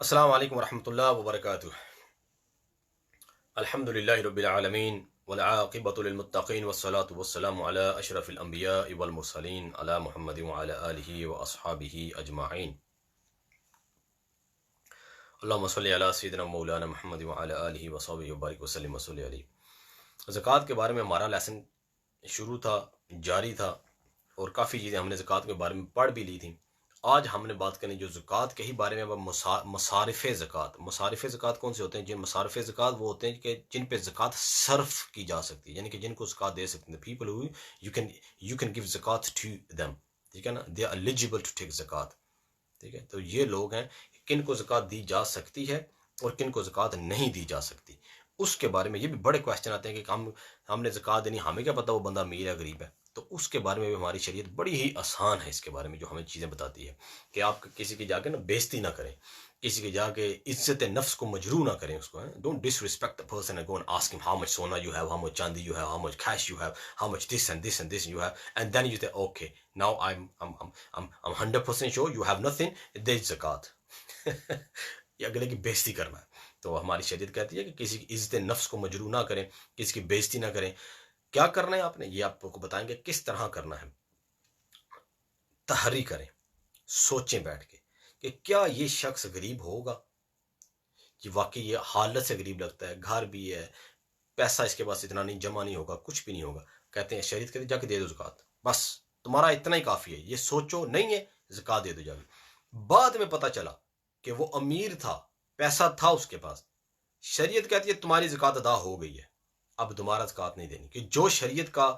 अस्सलाम वालेकुम वरहमतुल्लाहि वबरकातुह। अल्हम्दुलिल्लाहि रब्बिल आलमीन वल आक़िबतु लिल मुत्तक़ीन वस्सलातु वस्सलामु अला अशरफिल अंबियाइ वल मुरसलीन अला मुहम्मदिन व अला आलिहि व अस्हाबिहि अजमाइन। अल्लाहुम्मा सल्लि अला सय्यिदिना मौलाना मुहम्मद व अला आलिहि व सहबिहि व बारिक व सल्लिम व सल्लि अलैहि। ज़कात के बारे में हमारा लेसन शुरू था, जारी था और काफ़ी चीज़ें हमने ज़कात के बारे में पढ़ भी ली थी। आज हमने बात करनी जो ज़कात के ही बारे में, अब मसारिफ़ ज़कात। मसारिफ़ ज़कात कौन से होते हैं? जिन मसारिफ़ ज़कात वो होते हैं कि जिन पे ज़कात सर्फ की जा सकती है, यानी कि जिनको ज़कात दे सकते हैं। People who you can give ज़कात टू देम, ठीक है ना, they are eligible to take ज़कात। ठीक है, तो ये लोग हैं किन को ज़कात दी जा सकती है और किन को ज़कात नहीं दी जा सकती। उसके बारे में ये भी बड़े क्वेश्चन आते हैं कि हमने ज़कात देनी, हमें क्या पता वो बंदा अमीर है गरीब है। तो उसके बारे में भी हमारी शरीयत बड़ी ही आसान है। इसके बारे में जो हमें चीज़ें बताती है कि आप किसी की जाके ना बेइज्जती ना करें, किसी की जाके इज्जत नफ्स को मजरू ना करें उसको। Don't disrespect the person and go and ask him how much sona you have, how much chandi you have, how much cash you have, how much this and this and this you have, and then you say okay now I'm 100% sure you have nothing, there is ज़कात। ये अगले की बेइज्जती करना है। तो हमारी शरीयत कहती है कि किसी की इज्जत नफ्स को मजरू ना करें, किसी की बेइज्जती ना करें। क्या करना है आपने, ये आपको बताएंगे किस तरह करना है। तहरी करें, सोचें बैठ के कि क्या ये शख्स गरीब होगा, कि वाकई ये हालत से गरीब लगता है, घर भी है, पैसा इसके पास इतना नहीं, जमा नहीं होगा, कुछ भी नहीं होगा। कहते हैं शरीयत कहती जाके दे दो ज़कात, बस तुम्हारा इतना ही काफ़ी है। ये सोचो नहीं है, ज़कात दे दो जाके। बाद में पता चला कि वो अमीर था, पैसा था उसके पास, शरीयत कहती है तुम्हारी ज़कात अदा हो गई है, अब दोबारा ज़कात नहीं देनी। कि जो शरीयत का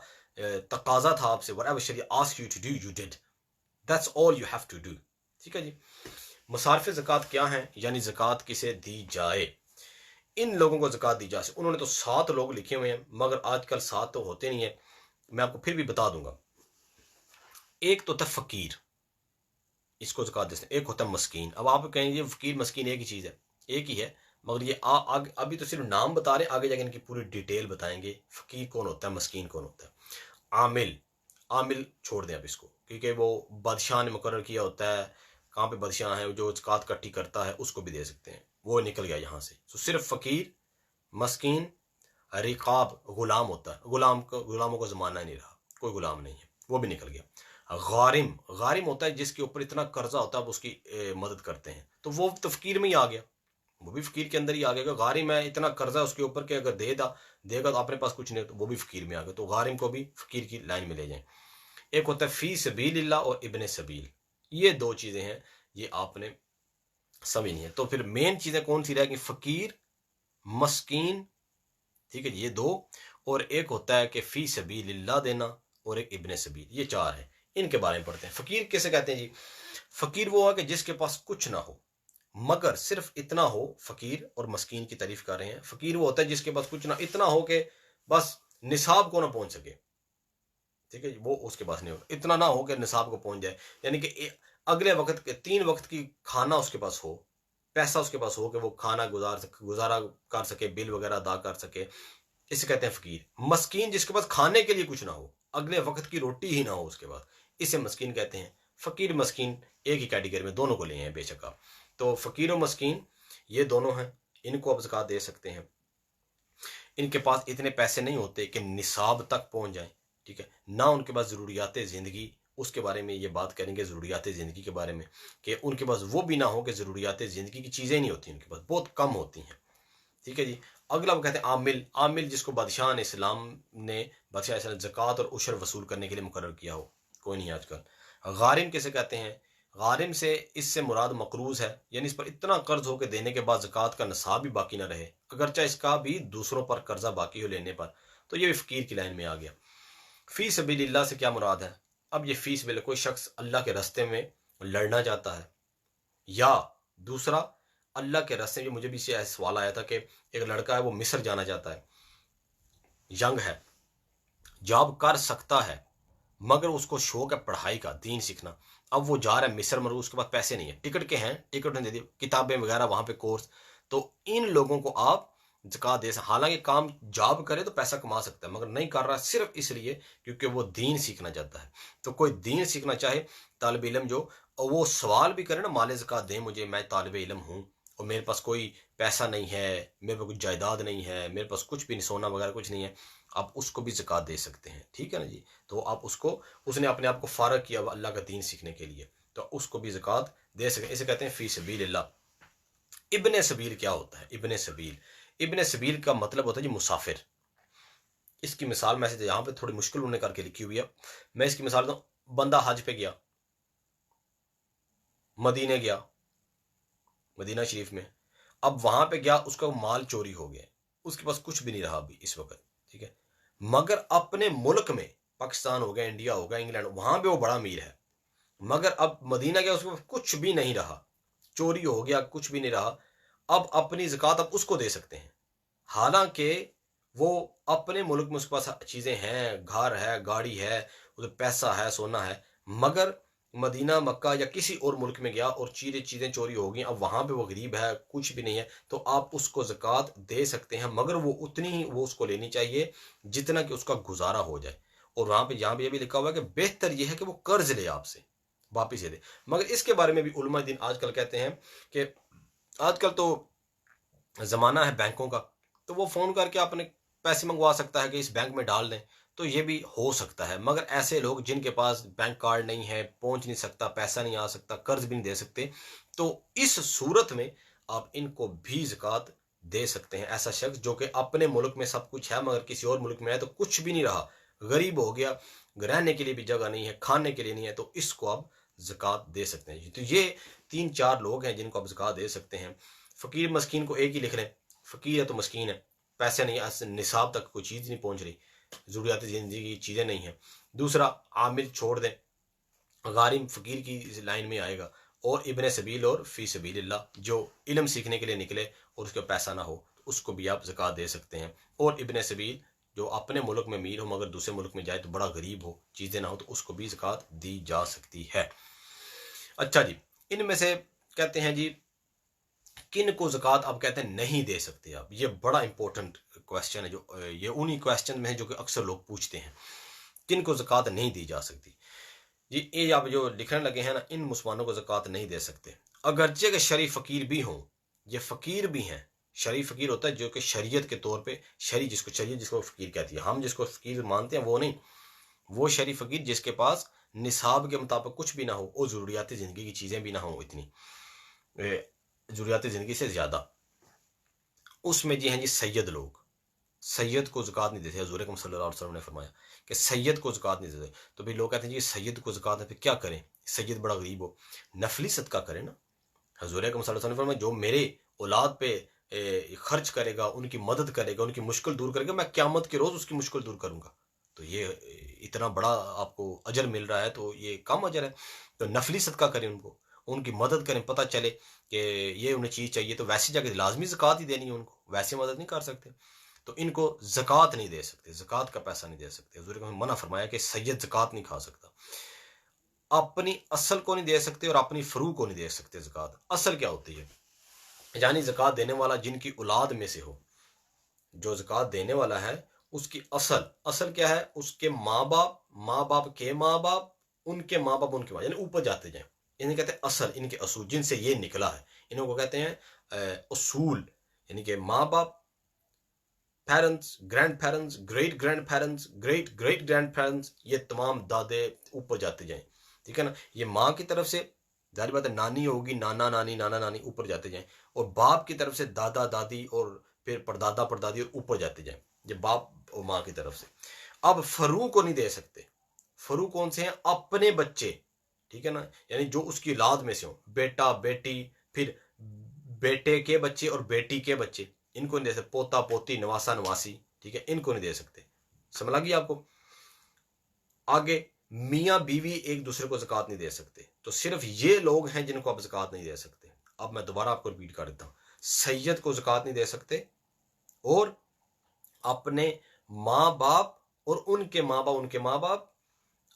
तकाजा था आपसे, whatever Shariat ask you to do you did, that's all you have to do. ठीक है जी। मसारिफ ज़कात क्या है, यानी ज़कात किसे दी जाए, इन लोगों को ज़कात दी जा सकती। उन्होंने तो 7 लोग लिखे हुए हैं, मगर आजकल 7 तो होते नहीं है, मैं आपको फिर भी बता दूंगा। एक तो था फ़कीर, इसको ज़कात दे सकते। एक होता है मस्कीन। अब आप कहेंगे फ़कीर मस्कीन एक ही चीज़ है, एक ही है, मगर ये अभी तो सिर्फ नाम बता रहे हैं, आगे जाके इनकी पूरी डिटेल बताएंगे। फ़कीर कौन होता है, मस्कीन कौन होता है। आमिल, आमिल छोड़ दें आप इसको, क्योंकि वो बादशाह ने मुकर्रर किया होता है। कहाँ पे बादशाह है जो ज़कात इकट्ठी करता है, उसको भी दे सकते हैं, वो निकल गया यहाँ से। तो सिर्फ फ़कीर, मस्कीन, रिकाब गुलाम होता है, गुलामों का ज़माना ही नहीं रहा, कोई गुलाम नहीं है, वो भी निकल गया। गारिम, गारिम होता है जिसके ऊपर इतना कर्जा होता है, आप उसकी मदद करते हैं, तो वो तो फ़कीर में ही आ गया, वो भी फ़कीर के अंदर ही आ गया। गारिम है, इतना कर्जा है उसके ऊपर कि अगर देगा तो अपने पास कुछ नहीं, तो वो भी फ़कीर में आ गया। तो गारिम को भी फ़कीर की लाइन में ले जाएं। एक होता है फ़ी सबीलिल्लाह और इब्ने सबील, ये 2 चीज़ें हैं, ये आपने समझनी है। तो फिर मेन चीज़ें कौन सी रहेगी, फ़कीर, मस्कीन, ठीक है, ये 2, और एक होता है कि फ़ी सबीलिल्लाह देना, और एक इब्ने सबील, ये 4 है। इनके बारे में पढ़ते हैं। फ़कीर किसे कहते हैं जी? फ़कीर वो है कि जिसके पास कुछ ना हो, मगर सिर्फ इतना हो। फ़कीर और मस्कीन की तारीफ कर रहे हैं। फ़कीर वो होता है जिसके पास कुछ ना, इतना हो कि बस निसाब को ना पहुंच सके, ठीक है, वो उसके पास नहीं हो, इतना ना हो कि निसाब को पहुंच जाए, यानी कि अगले वक्त के 3 वक्त की खाना उसके पास हो, पैसा उसके पास हो कि वो खाना गुजारा कर सके, बिल वगैरह अदा कर सके, इसे कहते हैं फ़कीर। मस्कीन जिसके पास खाने के लिए कुछ ना हो, अगले वक्त की रोटी ही ना हो उसके पास, इसे मस्कीन कहते हैं। फ़कीर मस्कीन एक ही कैटेगरी में, दोनों को ले हैं बेशक आप। तो फ़कीर और मस्कीन ये दोनों हैं, इनको आप ज़कात दे सकते हैं। इनके पास इतने पैसे नहीं होते कि निसाब तक पहुंच जाएं, ठीक है ना, उनके पास ज़रूरियात ज़िंदगी, उसके बारे में ये बात करेंगे, ज़रूरियात ज़िंदगी के बारे में, कि उनके पास वो भी ना हो कि ज़रूरियात ज़िंदगी की चीज़ें नहीं होती, उनके पास बहुत कम होती हैं। ठीक है जी। अगला वो कहते हैं आमिल। आमिल जिसको बादशाह ने इस्लाम ने बादशाह इस्लाम ज़कात और उशर वसूल करने के लिए मुकर्रर किया हो, कोई नहीं आजकल। गारिम किसे कहते हैं? गारिम से इससे मुराद मकरूज है, यानी इस पर इतना कर्ज हो के देने के बाद ज़कात का नसाब भी बाकी ना रहे, अगरचा इसका भी दूसरों पर कर्जा बाकी हो लेने पर, तो ये भी फ़कीर की लाइन में आ गया। फ़ी सबीलिल्लाह से क्या मुराद है? अब ये फ़ी सबील, कोई शख्स अल्लाह के रास्ते में लड़ना चाहता है, या दूसरा अल्लाह के रास्ते में, मुझे भी इससे सवाल आया था कि एक लड़का है वो मिस्र जाना चाहता है, यंग है, जॉब कर सकता है, मगर उसको शौक है पढ़ाई का, दीन सीखना। अब वो जा रहा है मिस्र, मगर उसके पास पैसे नहीं है, टिकट के हैं, टिकट ने दे दी, किताबें वगैरह वहां पे कोर्स, तो इन लोगों को आप ज़कात दे सकते। हालांकि काम जॉब करे तो पैसा कमा सकता है, मगर नहीं कर रहा सिर्फ इसलिए क्योंकि वो दीन सीखना चाहता है। तो कोई दीन सीखना चाहे, तालिब इल्म जो, और वो सवाल भी करे ना, माले ज़कात दें मुझे, मैं तालिब इल्म हूँ और मेरे पास कोई पैसा नहीं है, मेरे पास कुछ जायदाद नहीं है, मेरे पास कुछ भी नहीं, सोना वगैरह कुछ नहीं है, आप उसको भी ज़कात दे सकते हैं। ठीक है ना जी। तो आप उसको, उसने अपने आप को फारग किया अल्लाह का दीन सीखने के लिए, तो उसको भी ज़कात दे सकते हैं। इसे कहते हैं फ़ी सबीलिल्लाह। इब्ने सबील क्या होता है? इब्ने सबील, इब्ने सबील का मतलब होता है जी मुसाफिर। इसकी मिसाल मैं यहाँ पे थोड़ी मुश्किल उन्होंने करके लिखी हुई है, मैं इसकी मिसाल दूँ। बंदा हज पे गया, मदीने गया, मदीना शरीफ में, अब वहां पे गया, उसका माल चोरी हो गया, उसके पास कुछ भी नहीं रहा अभी इस वक्त। ठीक है, मगर अपने मुल्क में, पाकिस्तान हो गया, इंडिया हो गया, इंग्लैंड, वहां पे वो बड़ा अमीर है, मगर अब मदीना गया, उसके पास कुछ भी नहीं रहा, चोरी हो गया, कुछ भी नहीं रहा। अब अपनी ज़कात अब उसको दे सकते हैं, हालांकि वो अपने मुल्क में उसके पास चीज़ें हैं, घर है, गाड़ी है, उधर पैसा है, सोना है, मगर मदीना, मक्का या किसी और मुल्क में गया और चीज़ें चोरी हो गई, अब वहाँ पे वो गरीब है, कुछ भी नहीं है, तो आप उसको ज़कात दे सकते हैं, मगर वो उतनी ही वो उसको लेनी चाहिए जितना कि उसका गुजारा हो जाए। और वहाँ पे यहाँ पे ये भी लिखा हुआ है कि बेहतर ये है कि वो कर्ज ले आपसे, वापिस दे दे। मगर इसके बारे में भी उलमा दिन आजकल कहते हैं कि आजकल तो ज़माना है बैंकों का, तो वो फ़ोन करके अपने पैसे मंगवा सकता है कि इस बैंक में डाल दें, तो ये भी हो सकता है। मगर ऐसे लोग जिनके पास बैंक कार्ड नहीं है, पहुंच नहीं सकता, पैसा नहीं आ सकता, कर्ज भी नहीं दे सकते, तो इस सूरत में आप इनको भी ज़कात दे सकते हैं। ऐसा शख्स जो कि अपने मुल्क में सब कुछ है मगर किसी और मुल्क में है तो कुछ भी नहीं रहा, गरीब हो गया, रहने के लिए भी जगह नहीं है, खाने के लिए नहीं है, तो इसको आप ज़कात दे सकते हैं। तो ये 3-4 लोग हैं जिनको आप ज़कात दे सकते हैं। फ़कीर मस्कीन को एक ही लिख लें, फ़कीर है तो मस्कीन है, पैसे नहीं, निसाब तक कोई चीज़ नहीं पहुंच रही, ज़रूरियात ज़िंदगी की चीज़ें नहीं हैं। दूसरा, आमिर छोड़ दें, गारिम फ़कीर की लाइन में आएगा। और इब्ने सबील और फ़ी सबीलिल्लाह, जो इल्म सीखने के लिए निकले और उसका पैसा ना हो, तो उसको भी आप ज़कात दे सकते हैं। और इब्ने सबील जो अपने मुल्क में अमीर हो मगर दूसरे मुल्क में जाए तो बड़ा गरीब हो, चीज़ें ना हो, तो उसको भी ज़कात दी जा सकती है। अच्छा जी, इनमें से कहते हैं जी किन को ज़कात आप कहते हैं नहीं दे सकते आप, ये बड़ा इंपॉर्टेंट क्वेश्चन है, जो ये उन्हीं क्वेश्चन में है जो कि अक्सर लोग पूछते हैं, किन को ज़कात नहीं दी जा सकती जी। ये आप जो लिखने लगे हैं ना, इन मुसलमानों को ज़कात नहीं दे सकते, अगरचे के शरी फ़कीर भी हों, ये फ़कीर भी हैं। शरी फ़कीर होता है जो कि शरीयत के तौर पे, शरीयत जिसको फ़कीर कहती है, हम जिसको फ़कीर मानते हैं वो नहीं, वो शरी फ़कीर जिसके पास निसाब के मुताबिक कुछ भी ना हो और ज़रूरियात ज़िंदगी की चीज़ें भी ना हो, इतनी ज़रूरियात ज़िंदगी से ज़्यादा, उसमें जी हैं जी सैयद लोग। सैयद को ज़कात नहीं देते, हज़ूर अकरम सल्लल्लाहु अलैहि वसल्लम ने फरमाया कि सैयद को ज़कात नहीं देते। तो भाई लोग कहते हैं जी सैयद को ज़कात नहीं, फिर क्या करें, सैयद बड़ा गरीब हो, नफली सदका करें ना। हज़ूर अकरम सल्लल्लाहु अलैहि वसल्लम ने फरमाया जो मेरे औलाद पे खर्च करेगा, उनकी मदद करेगा, उनकी मुश्किल दूर करेगा, मैं क़यामत के रोज़ उसकी मुश्किल दूर करूँगा। तो ये इतना बड़ा आपको अजर मिल रहा है, तो ये कम अजर है, तो नफली सदका करें, उनको उनकी मदद करें। पता चले कि ये उन्हें चीज़ चाहिए तो वैसी जगह लाजमी ज़कात ही देनी है, उनको वैसे मदद नहीं कर सकते, तो इनको ज़कात नहीं दे सकते, ज़कात का पैसा नहीं दे सकते। हुज़ूर ने मना फरमाया कि सैयद ज़कात नहीं खा सकता, अपनी असल को नहीं दे सकते और अपनी फ़रू को नहीं दे सकते। ज़कात असल क्या होती है, यानी ज़कात देने वाला जिनकी औलाद में से हो, जो ज़कात देने वाला है उसकी असल, असल क्या है, उसके माँ बाप, माँ बाप के माँ बाप, उनके माँ बाप, उनके माँ, यानी ऊपर जाते जाएं, इन्हें कहते हैं असल, इनके असूल जिनसे ये निकला है, इन्हों को कहते हैं असूल, यानी कि माँ बाप, parents, grand parents, great grand parents, great great grand parents, ये तमाम दादे ऊपर जाते जाएं। ठीक है ना, ये माँ की तरफ से जाहिर बात है नानी होगी, नाना नानी, नाना नानी, ऊपर जाते जाएं, और बाप की तरफ से दादा दादी और फिर परदादा परदादी और ऊपर जाते जाएं, ये बाप और माँ की तरफ से। अब फरू को नहीं दे सकते, फरू कौन से हैं, अपने बच्चे, ठीक है ना, यानी जो उसकी औलाद में से हो, बेटा बेटी, फिर बेटे के बच्चे और बेटी के बच्चे, इनको नहीं दे सकते, पोता पोती, नवासा नवासी, ठीक है, इनको नहीं दे सकते। समझ लगी आपको। आगे, मियाँ बीवी एक दूसरे को ज़कात नहीं दे सकते, तो सिर्फ ये लोग हैं जिनको आप ज़कात नहीं दे सकते। अब मैं दोबारा आपको रिपीट कर देता हूँ, सैयद को ज़कात नहीं दे सकते, और अपने माँ बाप और उनके माँ बाप, उनके माँ बाप,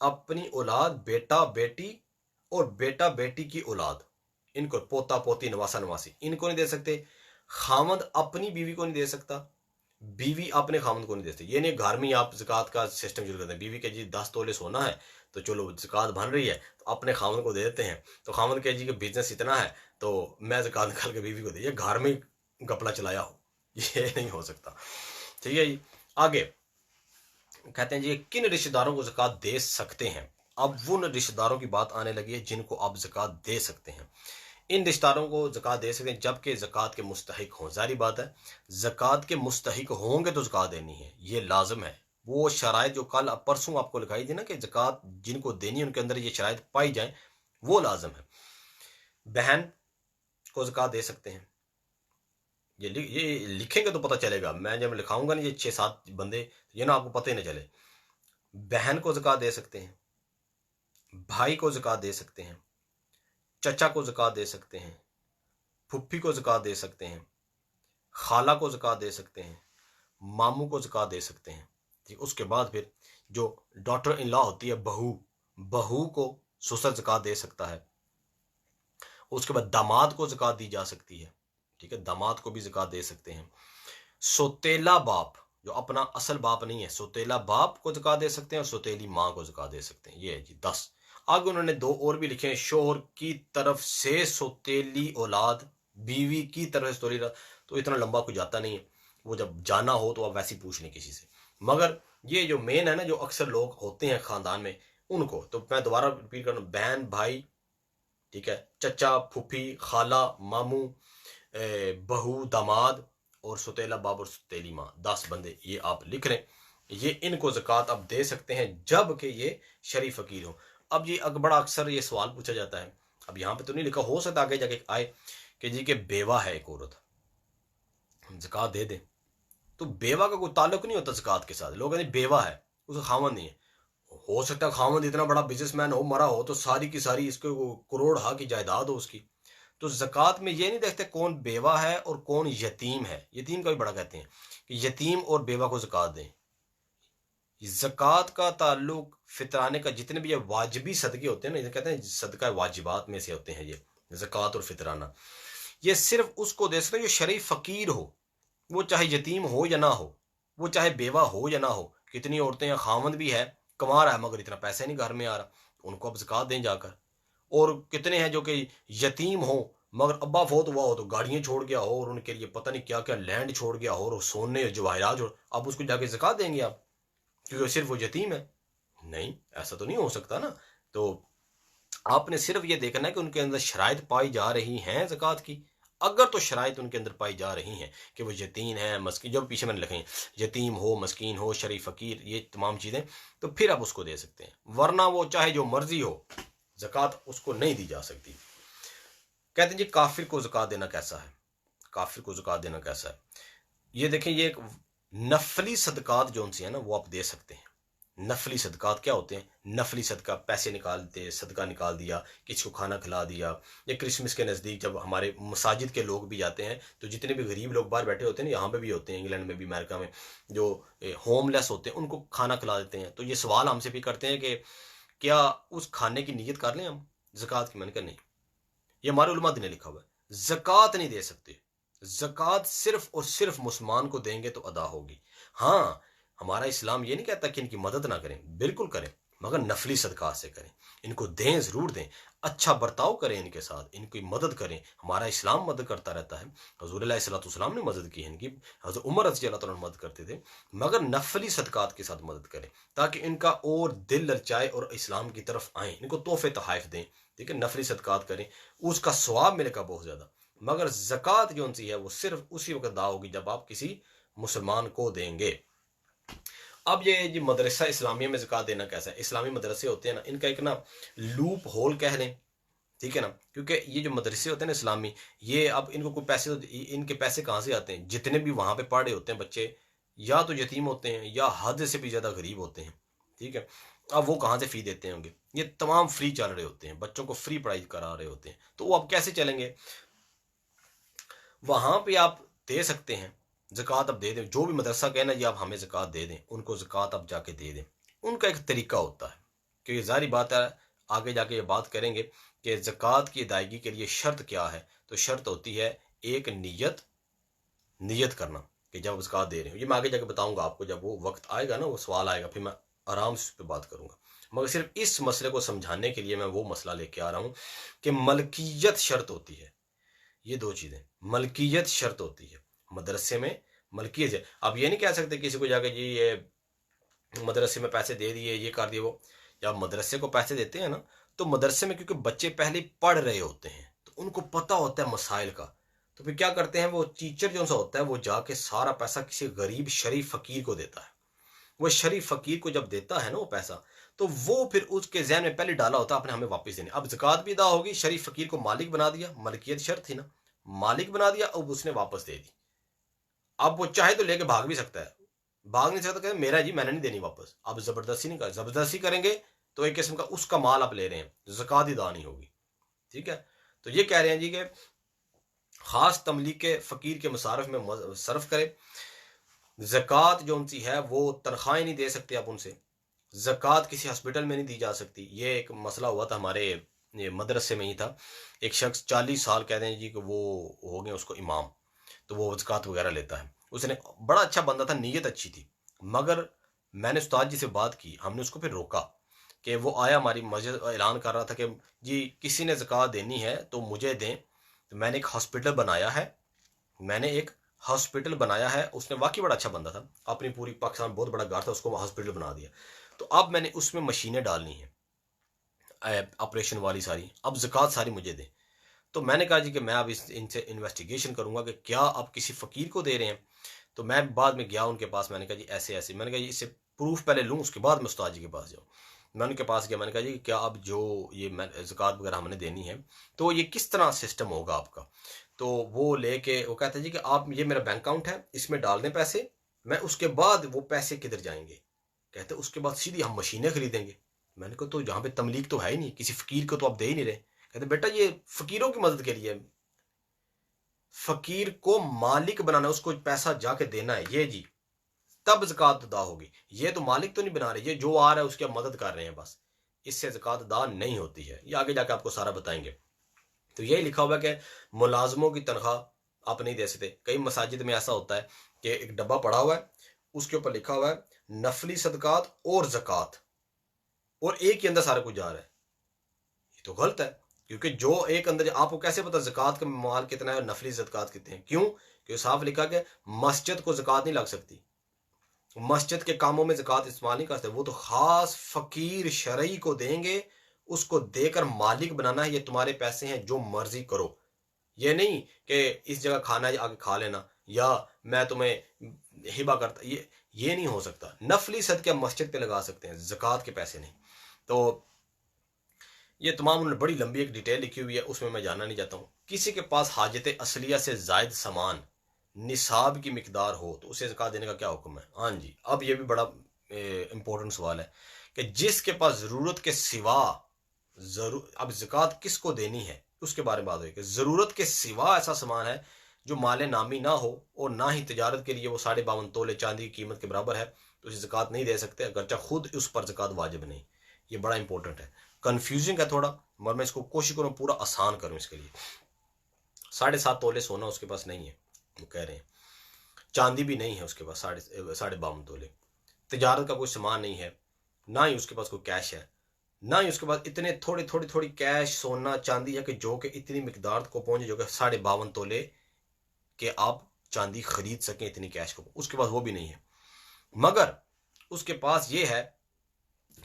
अपनी औलाद, बेटा बेटी और बेटा बेटी की औलाद, इनको, पोता पोती, नवासा नवासी, इनको नहीं दे सकते। खामद अपनी बीवी को नहीं दे सकता, बीवी अपने खामद को नहीं देती। ये नहीं घर में आप ज़कात का सिस्टम शुरू करते हैं, बीवी के जी 10 तोले सोना है तो चलो ज़कात बन रही है तो अपने खामद को दे देते हैं, तो खामद के जी का बिजनेस इतना है तो मैं ज़कात निकाल के बीवी को दे, ये घर में घपला चलाया हो, ये नहीं हो सकता। ठीक है जी। आगे कहते हैं जी किन रिश्तेदारों को ज़कात दे सकते हैं। अब उन रिश्तेदारों की बात आने लगी है जिनको आप ज़कात दे सकते हैं। इन रिश्तेदारों को ज़कात दे सकते हैं जबकि ज़कात के मुस्तहिक हों। ज़ाहिर बात है, ज़कात के मुस्तहिक होंगे तो ज़कात देनी है, ये लाजम है। वो शराइत जो कल परसों आपको लिखाई थी ना कि ज़कात जिनको देनी है उनके अंदर ये शराइत पाई जाए, वो लाजम है। बहन को ज़कात दे सकते हैं, ये लिखेंगे तो पता चलेगा, मैं जब लिखाऊंगा ना ये 6-7 बंदे, ये ना आपको पता ही ना चले। बहन को ज़कात दे सकते हैं, भाई को ज़कात दे सकते हैं, चचा को ज़कात दे सकते हैं, फुफ्फी को ज़कात दे सकते हैं, खाला को ज़कात दे सकते हैं, मामू को ज़कात दे सकते हैं। ठीक, उसके बाद फिर जो डॉटर इन लॉ होती है, बहू, बहू को ससुर ज़कात दे सकता है। उसके बाद दामाद को ज़कात दी जा सकती है। ठीक है, दामाद को भी ज़कात दे सकते हैं। सोतेला बाप, जो अपना असल बाप नहीं है, सोतेला बाप को ज़कात दे सकते हैं और सोतेली माँ को ज़कात दे सकते हैं। ये है जी 10। आगे उन्होंने 2 और भी लिखे हैं, शोहर की तरफ से सोतेली औलाद, बीवी की तरफ से सोतेली औलाद। तो इतना लंबा कोई जाता नहीं है, वो जब जाना हो तो आप वैसे ही पूछ लें किसी से। मगर ये जो मेन है ना, जो अक्सर लोग होते हैं खानदान में, उनको तो मैं दोबारा रिपीट कर रहा हूँ, बहन भाई, ठीक है, चचा फूफी खाला मामू, बहू दामाद और सुतेला बाब और सुतेली माँ, 10 बंदे ये आप लिख रहे हैं। ये इनको ज़कात आप दे सकते हैं जबकि ये शरीफ फकीर हो। अब ये बड़ा अक्सर ये सवाल पूछा जाता है, अब यहाँ पे तो नहीं लिखा, हो सकता आगे जाके आए कि जी के बेवा है एक औरत, ज़कात दे दे। तो बेवा का कोई ताल्लुक नहीं होता ज़कात के साथ, लोग कहते बेवा है उसका खामन नहीं है। हो सकता है खामद इतना बड़ा बिजनेसमैन हो, मरा हो तो सारी की सारी इसको करोड़ हा की जायदाद हो उसकी। तो ज़कात में ये नहीं देखते कौन बेवा है और कौन यतीम है, यतीम का भी बड़ा कहते हैं कि यतीम और बेवा को ज़कात दें। ज़कात का ताल्लुक फितराने का, जितने भी ये वाजिबी सदके होते हैं ना, इसे कहते हैं सदका वाजिबात में से होते हैं ये ज़कात और फितराना, ये सिर्फ उसको दे सकते हैं जो शरीफ फ़कीर हो, वो चाहे यतीम हो या ना हो, वो चाहे बेवा हो या ना हो। कितनी औरतें हैं खामद भी है, कमा रहा है मगर इतना पैसा नहीं घर में आ रहा, उनको अब ज़कात दें जाकर। और कितने हैं जो कि यतीम हो मगर अब्बा फौत हुआ हो तो गाड़ियां छोड़ गया हो और उनके लिए पता नहीं क्या क्या लैंड छोड़ गया हो और सोने जवाहरात छोड़, अब उसको जाके ज़कात देंगे आप क्योंकि सिर्फ वो यतीम है? नहीं, ऐसा तो नहीं हो सकता ना। तो आपने सिर्फ ये देखना है कि उनके अंदर शराइत पाई जा रही हैं ज़कात की। अगर तो शराइत उनके अंदर पाई जा रही हैं कि वो यतीम है, मस्कीन, जो पीछे मैंने लिखे हैं, यतीम हो, मस्कीन हो, शरीफ फ़कीर, ये तमाम चीज़ें, तो फिर आप उसको दे सकते हैं। वरना वो चाहे जो मर्जी हो, ज़कात उसको नहीं दी जा सकती। कहते हैं जी काफिर को ज़कात देना कैसा है, काफिर को ज़कात देना कैसा है। ये देखें, ये एक नफली सदकात जो उनसे है ना, वो आप दे सकते हैं। नफली सदकात क्या होते हैं? नफली सदका, पैसे निकालते, सदका निकाल दिया, किसी को खाना खिला दिया, या क्रिसमस के नज़दीक जब हमारे मसाजिद के लोग भी जाते हैं तो जितने भी गरीब लोग बाहर बैठे होते हैं, यहाँ पे भी होते हैं, इंग्लैंड में भी, अमेरिका में, जो होमलेस होते हैं उनको खाना खिला देते हैं। तो ये सवाल हमसे भी करते हैं कि क्या उस खाने की नीयत कर लें हम ज़कात की? मैंने कहा नहीं, ये हमारे उलमा ने लिखा हुआ है, ज़कात नहीं दे सकते। ज़कात सिर्फ और सिर्फ मुसलमान को देंगे तो अदा होगी। हाँ, हमारा इस्लाम ये नहीं कहता कि इनकी मदद ना करें, बिल्कुल करें, मगर नफली सदका से करें, इनको दें, ज़रूर दें, अच्छा बर्ताव करें इनके साथ, इनकी मदद करें। हमारा इस्लाम मदद करता रहता है, हज़ूर अलैहिस्सलाम ने मदद की है इनकी, हज़रत उमर रज़ी अल्लाह तआला अन्हु मदद करते थे। मगर नफली सदकात के साथ मदद करें ताकि इनका और दिल ललचाए और इस्लाम की तरफ आए, इनको तोहफे तोहफ़ दें। ठीक है, नफली सदकात करें, उसका सवाब मिलेगा बहुत ज़्यादा। मगर ज़कात जो सी है वो सिर्फ उसी वक्त अदा होगी जब आप किसी मुसलमान को देंगे। अब ये जी मदरसा इस्लामिया में ज़कात देना कैसा है? इस्लामी मदरसे होते हैं ना, इनका एक ना लूप होल कह लें, ठीक है ना, क्योंकि ये जो मदरसे होते हैं ना इस्लामी, ये अब इनको कोई पैसे तो, इनके पैसे कहाँ से आते हैं? जितने भी वहाँ पे पढ़े होते हैं बच्चे, या तो यतीम होते हैं या हद से भी ज़्यादा गरीब होते हैं। ठीक है, अब वो कहाँ से फ़ी देते होंगे? ये तमाम फ्री चल रहे होते हैं, बच्चों को फ्री पढ़ाई करा रहे होते हैं, तो वो अब कैसे चलेंगे? वहां पे आप दे सकते हैं ज़कात, आप दे दें, जो भी मदरसा कहना जी आप हमें ज़कात दे दें, उनको ज़कात आप जाके दे दें। उनका एक तरीका होता है, क्योंकि जारी बात है, आगे जाके ये बात करेंगे कि ज़कात की अदायगी के लिए शर्त क्या है। तो शर्त होती है एक नियत, नियत करना कि जब ज़कात दे रहे हो। ये मैं आगे जाके बताऊंगा आपको, जब वो वक्त आएगा ना, वो सवाल आएगा, फिर मैं आराम से उस पर बात करूंगा। मगर सिर्फ इस मसले को समझाने के लिए मैं वो मसला लेके आ रहा हूँ कि मलकियत शर्त होती है। ये दो चीज़ें, मलकियत शर्त होती है मदरसे में, मलकियत है। अब ये नहीं कह सकते किसी को जाके जी ये मदरसे में पैसे दे दिए, ये कर दिए वो। जब मदरसे को पैसे देते हैं ना, तो मदरसे में क्योंकि बच्चे पहले पढ़ रहे होते हैं तो उनको पता होता है मसाइल का, तो फिर क्या करते हैं, वो टीचर जो सा होता है वो जाके सारा पैसा किसी गरीब शरीफ फकीर को देता है। वो शरीफ फकीर को जब देता है ना वो पैसा, तो वो फिर उसके जहन में पहले डाला होता है आपने हमें वापस देने। अब ज़कात भी अदा होगी, शरीफ फकीर को मालिक बना दिया, मलकियत शर्त थी ना, मालिक बना दिया, अब उसने वापस दे दी। अब वो चाहे तो लेके भाग भी सकता है, भाग नहीं सकता, कहते मेरा जी मैंने नहीं देनी वापस। अब जबरदस्ती नहीं कर, जबरदस्ती करेंगे तो एक किस्म का उसका माल आप ले रहे हैं, ज़कात अदा नहीं होगी। ठीक है, तो ये कह रहे हैं जी कि खास तमलीक के फकीर के मुसारफ में सर्फ करे। ज़कात जो उनसी है वो तनख्वाहें नहीं दे सकते आप उनसे, ज़कात किसी हॉस्पिटल में नहीं दी जा सकती। ये एक मसला हुआ था हमारे ये मदरसे में ही था। एक शख्स 40 साल कहते हैं जी कि वो हो गए उसको इमाम, तो वो ज़कात वगैरह लेता है। उसने, बड़ा अच्छा बंदा था, नीयत अच्छी थी, मगर मैंने उस्ताद जी से बात की, हमने उसको फिर रोका कि वो आया हमारी मस्जिद, ऐलान कर रहा था कि जी किसी ने ज़कात देनी है तो मुझे दें। तो मैंने एक हॉस्पिटल बनाया है, मैंने एक हॉस्पिटल बनाया है। उसने वाकई बड़ा अच्छा बंदा था, अपनी पूरी पाकिस्तान बहुत बड़ा घर था, उसको हॉस्पिटल बना दिया। तो अब मैंने उसमें मशीनें डालनी है ऑपरेशन वाली सारी, अब ज़कात सारी मुझे दें। तो मैंने कहा जी कि मैं अब इनसे इन्वेस्टिगेशन करूंगा कि क्या आप किसी फ़कीर को दे रहे हैं। तो मैं बाद में गया उनके पास, मैंने कहा जी ऐसे ऐसे, मैंने कहा जी इससे प्रूफ पहले लूँ उसके बाद मैं उस्ताद जी के पास जाऊँ। मैं उनके पास गया, मैंने कहा जी क्या अब जो ये ज़कात वगैरह हमने देनी है तो ये किस तरह सिस्टम होगा आपका। तो वो लेके वो कहते हैं जी कि आप, ये मेरा बैंक अकाउंट है, इसमें डाल दें पैसे, मैं उसके बाद वो पैसे किधर जाएंगे। कहते उसके बाद सीधी हम मशीनें खरीदेंगे। मैंने कहा तो यहाँ पे तमलीक तो है ही नहीं, किसी फ़कीर को तो आप दे ही नहीं रहे। कहते बेटा ये फ़कीरों की मदद के लिए, फ़कीर को मालिक बनाना, उसको पैसा जाके देना है ये जी, तब ज़कात अदा होगी। ये तो मालिक तो नहीं बना रहे, ये जो आ रहा है उसकी मदद कर रहे हैं बस, इससे ज़कात अदा नहीं होती है। ये आगे जाके आपको सारा बताएंगे। तो यही लिखा हुआ है कि मुलाजमों की तनख्वाह आप नहीं दे सकते। कई मसाजिद में ऐसा होता है कि एक डब्बा पड़ा हुआ है, उसके ऊपर लिखा हुआ है नफली सदकात और ज़कात, और एक ही अंदर सारा कुछ जा रहा है। ये तो गलत है, क्योंकि जो एक अंदर, आपको कैसे पता ज़कात का माल कितना है और नफली ज़कात कितने हैं? क्यों? क्योंकि साफ लिखा कि मस्जिद को ज़कात नहीं लग सकती, मस्जिद के कामों में ज़कात इस्तेमाल नहीं करते, वो तो खास फ़कीर शरई को देंगे, उसको देकर मालिक बनाना है, ये तुम्हारे पैसे हैं जो मर्जी करो। ये नहीं कि इस जगह खाना है आगे खा लेना, या मैं तुम्हें हिबा करता, ये नहीं हो सकता। नफली सदका मस्जिद पे लगा सकते हैं, ज़कात के पैसे नहीं। तो ये तमाम उन्होंने बड़ी लंबी एक डिटेल लिखी हुई है, उसमें मैं जाना नहीं चाहता हूँ। किसी के पास हाजत असलिया से जायद सामान निसाब की मिकदार हो तो उसे ज़कात देने का क्या हुक्म है। हाँ जी, अब ये भी बड़ा इंपॉर्टेंट सवाल है कि जिसके पास ज़रूरत के सिवा, अब ज़कात किसको देनी है उसके बारे में बात हुई कि ज़रूरत के सिवा ऐसा सामान है जो माले नामी ना हो और ना ही तिजारत के लिए वो 52.5 तोले चांदी की कीमत के बराबर है, तो उसे ज़कात नहीं दे सकते, अगरचा खुद उस पर ज़कात वाजिब नहीं। ये बड़ा इंपॉर्टेंट है, कन्फ्यूजिंग है थोड़ा, मगर मैं इसको कोशिश करूँ पूरा आसान करूँ इसके लिए। 7.5 तोले सोना उसके पास नहीं है, वो कह रहे हैं, चांदी भी नहीं है उसके पास 52.5 तोले, तिजारत का कोई सामान नहीं है, ना ही उसके पास कोई कैश है, ना ही उसके पास इतने थोड़ी कैश सोना चांदी है कि जो कि इतनी मिकदार को पहुंचे जो कि 52.5 तोले के आप चांदी खरीद सकें, इतनी कैश को उसके पास वो भी नहीं है। मगर उसके पास ये है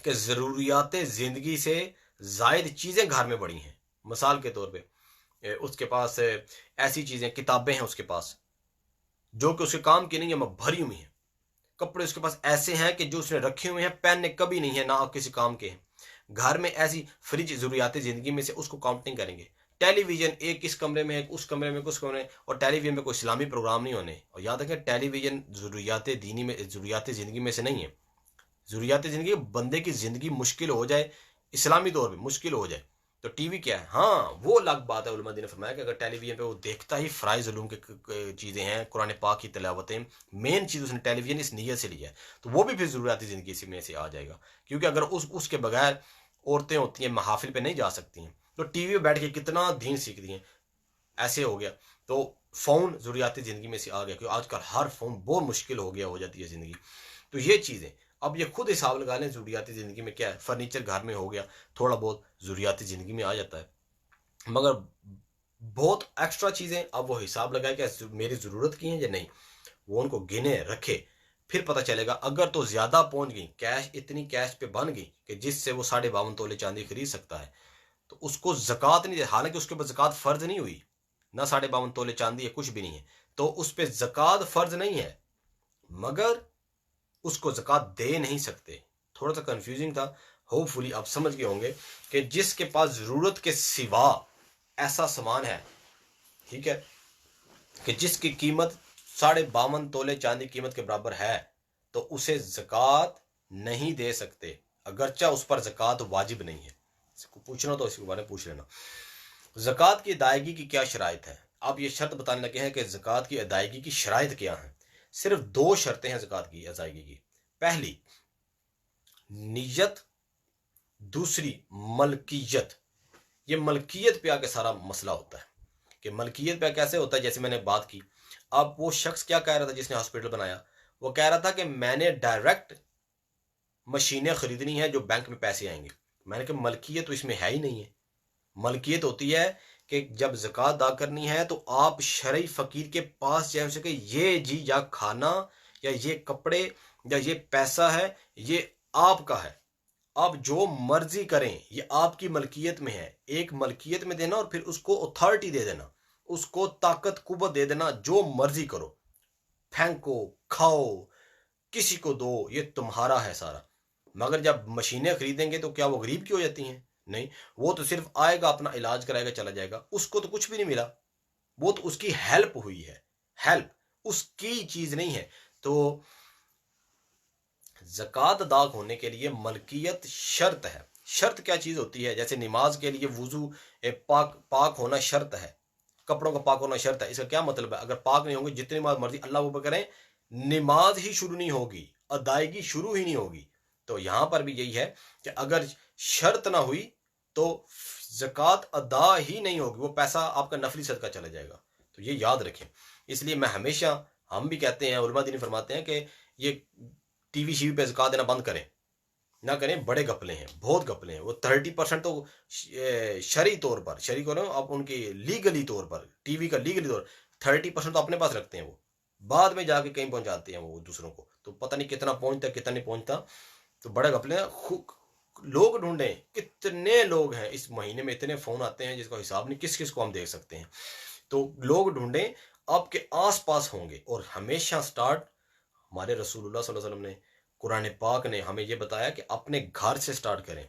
कि ज़रूरियात ज़िंदगी से जायद चीज़ें घर में पड़ी हैं। मिसाल के तौर पे उसके पास ऐसी चीज़ें, किताबें हैं उसके पास जो कि उसके काम की नहीं है, भरी हुई हैं। कपड़े उसके पास ऐसे हैं कि जो उसने रखे हुए हैं, पहनने कभी नहीं है, ना किसी काम के हैं। घर में ऐसी फ्रिज ज़रूरियात ज़िंदगी में से उसको काउंट नहीं करेंगे। टेलीविज़न एक इस कमरे में, एक उस कमरे में, कुछ कमरे में, और टेलीविज़न में कोई इस्लामी प्रोग्राम नहीं होने। और याद रखें टेलीविज़न ज़रूरियात दीनी में, ज़रूरियात ज़िंदगी में से नहीं है। ज़रूरियात ज़िंदगी, बंदे की ज़िंदगी मुश्किल हो जाए, इस्लामी तौर पर मुश्किल हो जाए तो टीवी क्या है, हाँ वो अलग बात है। उलमा ने फरमाया कि अगर टेलीविज़न पे वो देखता ही फ़राइज़ उलूम के चीज़ें हैं, कुरान पाक की तिलावतें, मेन चीज़ उसने टेलीविज़न इस नीयत से लिया है, तो वो भी फिर ज़रूरियाती ज़िंदगी में से आ जाएगा। क्योंकि अगर उसके बगैर औरतें होती हैं महफिल पे नहीं जा सकती हैं, तो टीवी पे बैठ के कितना दीन सीखती हैं, ऐसे हो गया। तो फ़ोन ज़रूरियाती ज़िंदगी में से आ गया, क्योंकि आजकल हर फ़ोन बहुत मुश्किल हो जाती है ज़िंदगी। तो ये चीज़ें अब ये खुद हिसाब लगा लें, ज़रूरियाती ज़िंदगी में क्या है, फर्नीचर घर में हो गया, थोड़ा बहुत ज़रूरियाती ज़िंदगी में आ जाता है। मगर बहुत एक्स्ट्रा चीज़ें अब वो हिसाब लगाए कि मेरी ज़रूरत की हैं या नहीं, वो उनको गिने रखे, फिर पता चलेगा। अगर तो ज़्यादा पहुंच गई, कैश इतनी कैश पे बन गई कि जिससे वो 52.5 तोले चांदी खरीद सकता है, तो उसको ज़कात नहीं दे, हालांकि उसके ऊपर ज़कात फ़र्ज नहीं हुई ना, 52.5 तोले चांदी है, कुछ भी नहीं है, तो उस पर ज़कात फ़र्ज नहीं है, मगर उसको ज़कात दे नहीं सकते। थोड़ा सा कंफ्यूजिंग था, होपफुली आप समझ गए होंगे कि जिसके पास ज़रूरत के सिवा ऐसा सामान है, ठीक है, कि जिसकी कीमत 52.5 तोले चांदी कीमत के बराबर है, तो उसे ज़कात नहीं दे सकते, अगरचा उस पर ज़कात वाजिब नहीं है। इसको पूछना तो इसके बारे में पूछ लेना। ज़कात की अदायगी की क्या शराइत है? आप ये शर्त बताने लगे हैं कि ज़कात की अदायगी की शराइत क्या है। सिर्फ 2 शर्तें हैं ज़कात की अदायगी की। पहली नियत, दूसरी मलकियत। ये मलकियत पे आके सारा मसला होता है कि मलकियत पे कैसे होता है। जैसे मैंने बात की, अब वो शख्स क्या कह रहा था जिसने हॉस्पिटल बनाया, वो कह रहा था कि मैंने डायरेक्ट मशीनें खरीदनी है जो बैंक में पैसे आएंगे। मैंने कहा मलकियत तो इसमें है ही नहीं है। मलकियत होती है कि जब ज़कात अदा करनी है तो आप शरई फ़कीर के पास जाए, उनसे कि ये जी या खाना या ये कपड़े या ये पैसा है, ये आपका है, आप जो मर्जी करें, ये आपकी मलकियत में है। एक मलकियत में देना और फिर उसको अथॉरिटी दे देना, उसको ताकत कुव्वत दे देना, जो मर्जी करो, फेंको, खाओ, किसी को दो, ये तुम्हारा है सारा। मगर जब मशीनें खरीदेंगे तो क्या वो गरीब की हो जाती हैं? नहीं, वो तो सिर्फ आएगा, अपना इलाज कराएगा, चला जाएगा, उसको तो कुछ भी नहीं मिला, वो तो उसकी हेल्प हुई है, हेल्प उसकी चीज नहीं है। तो ज़कात अदा होने के लिए मलकियत शर्त है। शर्त क्या चीज होती है? जैसे नमाज के लिए वुजू पाक पाक होना शर्त है, कपड़ों का पाक होना शर्त है। इसका क्या मतलब है? अगर पाक नहीं होंगे, जितनी मर्जी अल्लाह वो करें, नमाज ही शुरू नहीं होगी, अदायगी शुरू ही नहीं होगी। तो यहां पर भी यही है कि अगर शर्त ना हुई तो ज़कात अदा ही नहीं होगी, वो पैसा आपका नफली सदका चला जाएगा। तो ये याद रखें। इसलिए मैं हमेशा, हम भी कहते हैं, उलमा दीन फरमाते हैं कि ये टीवी शीवी पे ज़कात देना बंद करें, ना करें। बड़े घपले हैं, बहुत घपले हैं। वो 30% तो शरी तौर पर, शरी को ना आप उनके लीगली तौर पर, टीवी का लीगली तौर, 30% तो अपने पास रखते हैं, वो बाद में जाके कहीं पहुंचाते हैं वो दूसरों को, तो पता नहीं कितना पहुंचता कितना नहीं पहुंचता। तो बड़े घपले हैं। लोग ढूंढें, कितने लोग हैं इस महीने में, इतने फोन आते हैं जिसका हिसाब नहीं, किस किस को हम देख सकते हैं। तो लोग ढूंढें, आपके आस पास होंगे। और हमेशा स्टार्ट, हमारे रसूलुल्लाह सल्लल्लाहु अलैहि वसल्लम ने, कुरान पाक ने हमें यह बताया कि अपने घर से स्टार्ट करें।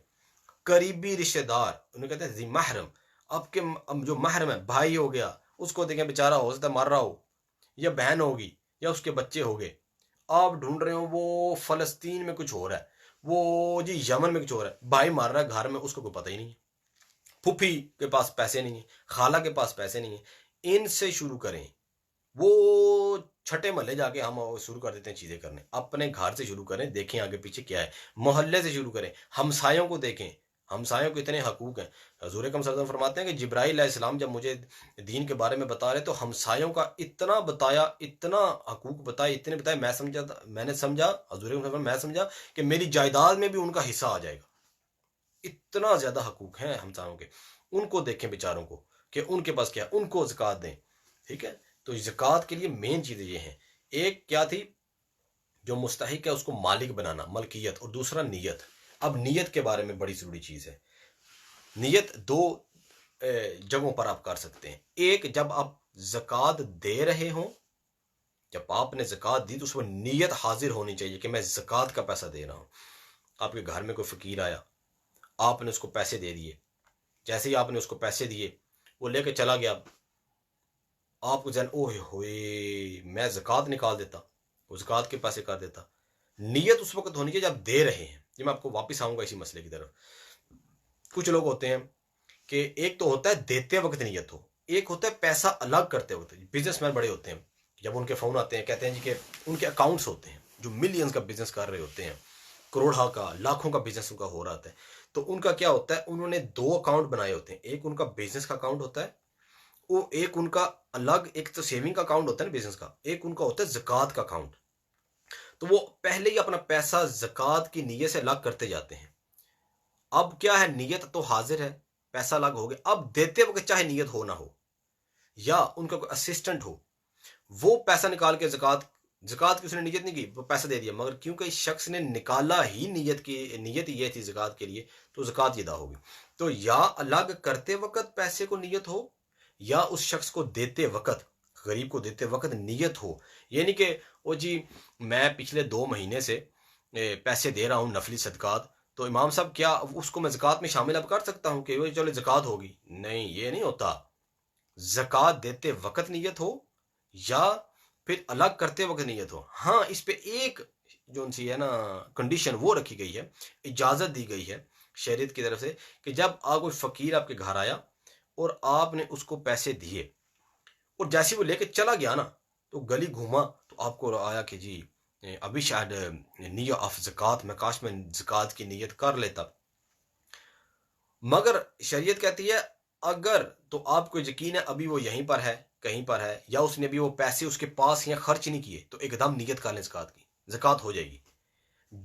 करीबी रिश्तेदार, उन्हें कहते हैं जी महरम, आपके जो महरम है, भाई हो गया, उसको देखें, बेचारा हो सकता है मर रहा हो, या बहन होगी, या उसके बच्चे हो गए, आप ढूंढ रहे हो, वो फलस्तीन में कुछ हो रहा है, वो जी यमन में कुछ हो रहा है, भाई मार रहा है घर में, उसको कोई पता ही नहीं है। फूफी के पास पैसे नहीं है, खाला के पास पैसे नहीं है। इनसे शुरू करें। वो छठे महल्ले जाके हम शुरू कर देते हैं चीजें करने, अपने घर से शुरू करें, देखें आगे पीछे क्या है, मोहल्ले से शुरू करें, हमसायों को देखें, हमसायों को इतने हकूक हैं। हजूर अकरम सल्लल्लाहु अलैहि वसल्लम फरमाते हैं कि जिब्राइल अलैहिस्सलाम जब मुझे दीन के बारे में बता रहे, तो हमसायों का इतना बताया, इतना हकूक बताए, इतने बताए, मैंने समझा, हजूर अकरम सल्लल्लाहु अलैहि वसल्लम, मैं समझा कि मेरी जायदाद में भी उनका हिस्सा आ जाएगा। इतना ज्यादा हकूक हैं हमसायों के। उनको देखें बेचारों को कि उनके पास क्या है, उनको ज़कात दें। ठीक है, तो ज़कात के लिए मेन चीजें ये हैं। एक क्या थी, जो मुस्तहिक है उसको मालिक बनाना, मलकियत, और दूसरा नियत। अब नियत के बारे में बड़ी जरूरी चीज है। नियत 2 जगहों पर आप कर सकते हैं। एक, जब आप ज़कात दे रहे हो, जब आपने ज़कात दी तो उसमें नियत हाजिर होनी चाहिए कि मैं ज़कात का पैसा दे रहा हूं। आपके घर में कोई फकीर आया, आपने उसको पैसे दे दिए, जैसे ही आपने उसको पैसे दिए, वो लेके चला गया, आपको जन ओए होए, मैं ज़कात निकाल देता, वो ज़कात के पैसे कर देता। नियत उस वक्त होनी चाहिए जब दे रहे हैं। जी, मैं आपको वापस आऊंगा इसी मसले की तरफ। कुछ लोग होते हैं कि एक तो होता है देते वक्त नियत हो, एक होता है पैसा अलग करते वक्त। बिजनेसमैन बड़े होते हैं, जब उनके फोन आते हैं, कहते हैं जी कि उनके अकाउंट्स होते हैं, जो मिलियंस का बिजनेस कर रहे होते हैं, करोड़ा का, लाखों का बिजनेस उनका हो रहा होता है। तो उनका क्या होता है, उन्होंने 2 अकाउंट बनाए होते हैं। एक उनका बिजनेस का अकाउंट होता है, वो एक उनका अलग, एक तो सेविंग का अकाउंट होता है ना बिजनेस का, एक उनका होता है ज़कात का अकाउंट। तो वो पहले ही अपना पैसा ज़कात की नीयत से अलग करते जाते हैं। अब क्या है, नीयत तो हाजिर है, पैसा अलग हो गया, अब देते वक्त चाहे नीयत हो ना हो, या उनका कोई असिस्टेंट हो, वो पैसा निकाल के ज़कात ज़कात की उसने नीयत नहीं की, वो पैसा दे दिया, मगर क्योंकि इस शख्स ने निकाला ही नीयत ये थी ज़कात के लिए, तो ज़कात ये अदा होगी। तो या अलग करते वक्त पैसे को नीयत हो, या उस शख्स को देते वक्त, गरीब को देते वक्त नीयत हो। ये नहीं कि ओ जी मैं पिछले 2 महीने से पैसे दे रहा हूँ नफली सदकात, तो इमाम साहब क्या उसको मैं ज़कात में शामिल अब कर सकता हूँ कि वो चलो ज़कात होगी? नहीं, ये नहीं होता। ज़कात देते वक्त नीयत हो, या फिर अलग करते वक्त नीयत हो। हाँ, इस पे एक जो सी है ना कंडीशन वो रखी गई है, इजाज़त दी गई है शरीयत की तरफ से, कि जब कोई फ़कीर आपके घर आया और आपने उसको पैसे दिए, और जैसे वो लेके चला गया ना, तो गली घूमा तो आपको आया कि जी अभी शायद नियत ऑफ ज़कात, मैं काश मैं ज़कात की नियत कर लेता। मगर शरीयत कहती है अगर तो आपको यकीन है अभी वो यहीं पर है, कहीं पर है, या उसने भी वो पैसे उसके पास या खर्च नहीं किए, तो एकदम नियत कर लें ज़कात की, ज़कात हो जाएगी।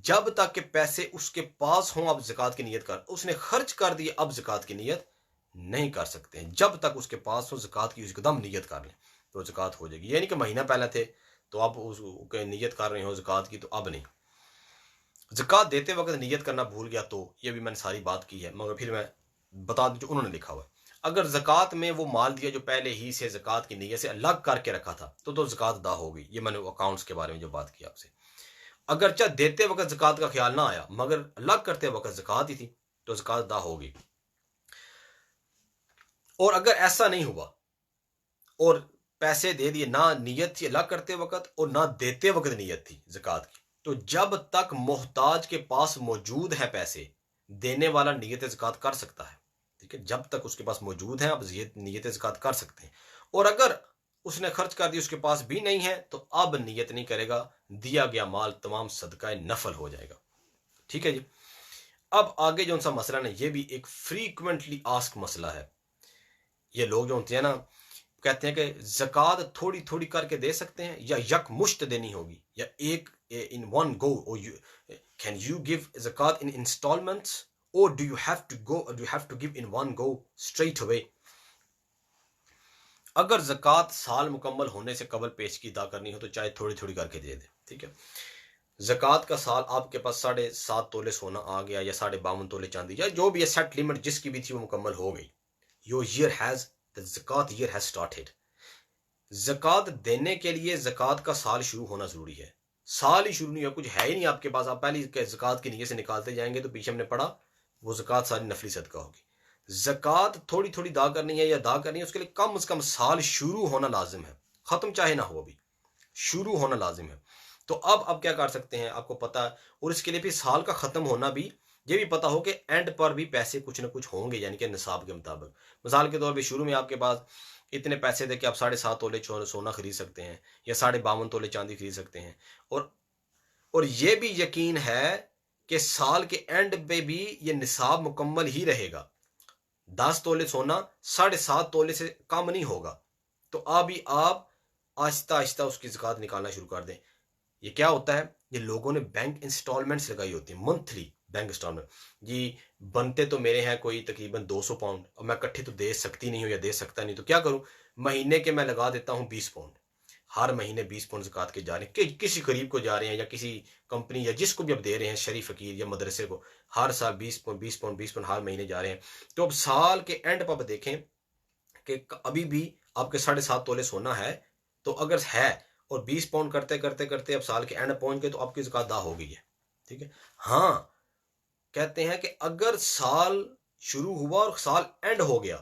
जब तक के पैसे उसके पास हों आप ज़कात की नियत कर, उसने खर्च कर दिए अब ज़कात की नियत नहीं कर सकते हैं। जब तक उसके पास हो ज़कात की एकदम नियत कर लें तो ज़कात हो जाएगी। ये नहीं कि महीना पहले थे तो आप उस नियत कर रहे हो ज़कात की, तो अब नहीं। ज़कात देते वक्त नियत करना भूल गया तो ये भी मैंने सारी बात की है, मगर फिर मैं बता दूं जो उन्होंने लिखा हुआ है। अगर ज़कात में वो माल दिया जो पहले ही से ज़कात की नियत से अलग करके रखा था, तो ज़कात अदा हो गई। ये मैंने अकाउंट्स के बारे में जो बात की आपसे। अगरचे देते वक्त ज़कात का ख्याल ना आया, मगर अलग करते वक्त ज़कात ही थी, तो ज़कात अदा होगी। और अगर ऐसा नहीं हुआ और पैसे दे दिए, ना नियत थी अलग करते वक्त और ना देते वक्त नियत थी ज़कात की, तो जब तक मोहताज के पास मौजूद है पैसे, देने वाला नियत ज़कात कर सकता है। ठीक है, जब तक उसके पास मौजूद है आप नियत ज़कात कर सकते हैं। और अगर उसने खर्च कर दी, उसके पास भी नहीं है, तो अब नियत नहीं करेगा, दिया गया माल तमाम सदका नफल हो जाएगा। ठीक है जी। अब आगे जो सा मसला ना, ये भी एक फ्रीक्वेंटली आस्क मसला है। ये लोग जो होते हैं ना, कहते हैं कि ज़कात थोड़ी थोड़ी करके दे सकते हैं या यकमुश्त देनी होगी, या एक इन वन गो, और कैन यू गिव ज़कात इन इंस्टॉलमेंट्स, और do you have to give in one go straight away. अगर ज़कात साल मुकम्मल होने से कबल पेशगी अदा करनी हो तो चाहे थोड़ी थोड़ी करके दे दे। ठीक है, ज़कात का साल आपके पास 7.5 तोले सोना आ गया, या 52.5 तोले चांदी, या जो भी है सेट लिमिट जिसकी भी थी वो मुकम्मल हो गई। योर ईयर हैज द ज़कात ईयर हैज स्टार्टेड। ज़कात देने के लिए ज़कात का साल शुरू होना जरूरी है। साल ही शुरू नहीं है, कुछ है ही नहीं आपके पास, आप पहले ज़कात की नीयत से निकालते जाएंगे तो पीछे हमने पढ़ा वो ज़कात सारी नफली सदका होगी। ज़कात थोड़ी थोड़ी अदा करनी है या अदा करनी है, उसके लिए कम से कम साल शुरू होना लाजिम है, खत्म चाहे ना हो, अभी शुरू होना लाजिम है। तो अब क्या कर सकते हैं, आपको पता है, और इसके लिए फिर साल का ख़त्म होना भी ये भी पता हो कि एंड पर भी पैसे कुछ ना कुछ होंगे, यानी कि निसाब के मुताबिक। मिसाल के तौर पर शुरू में आपके पास इतने पैसे दे के आप 7.5 तोले सोना खरीद सकते हैं, या 52.5 तोले चांदी खरीद सकते हैं, और ये भी यकीन है कि साल के एंड पे भी ये निसाब मुकम्मल ही रहेगा। 10 तोले सोना 7.5 तोले से कम नहीं होगा। तो अभी आप आहिस्ता आहिस्ता उसकी ज़कात निकालना शुरू कर दें। ये क्या होता है, ये लोगों ने बैंक इंस्टॉलमेंट्स लगाई होती है, मंथली बैंक इंस्टॉलमेंट। जी बनते तो मेरे हैं कोई तकरीबन 200 पाउंड, और मैं इकट्ठे तो दे सकती नहीं हूँ या दे सकता नहीं, तो क्या करूँ, महीने के मैं लगा देता हूँ 20 पाउंड। हर महीने 20 पाउंड ज़कात के जा रहे हैं, किसी गरीब को जा रहे हैं, या किसी कंपनी या जिसको भी अब दे रहे हैं, शरीफ फकीर या मदरसे को, हर साल 20 पाउंड हर महीने जा रहे हैं। तो अब साल के एंड पर आप देखें कि अभी भी आपके 7.5 तोले सोना है, तो अगर है और 20 पाउंड करते करते करते अब साल के एंड पहुंच गए, तो आपकी ज़कात अदा हो गई है। ठीक है, हाँ, कहते हैं कि अगर साल शुरू हुआ और साल एंड हो गया,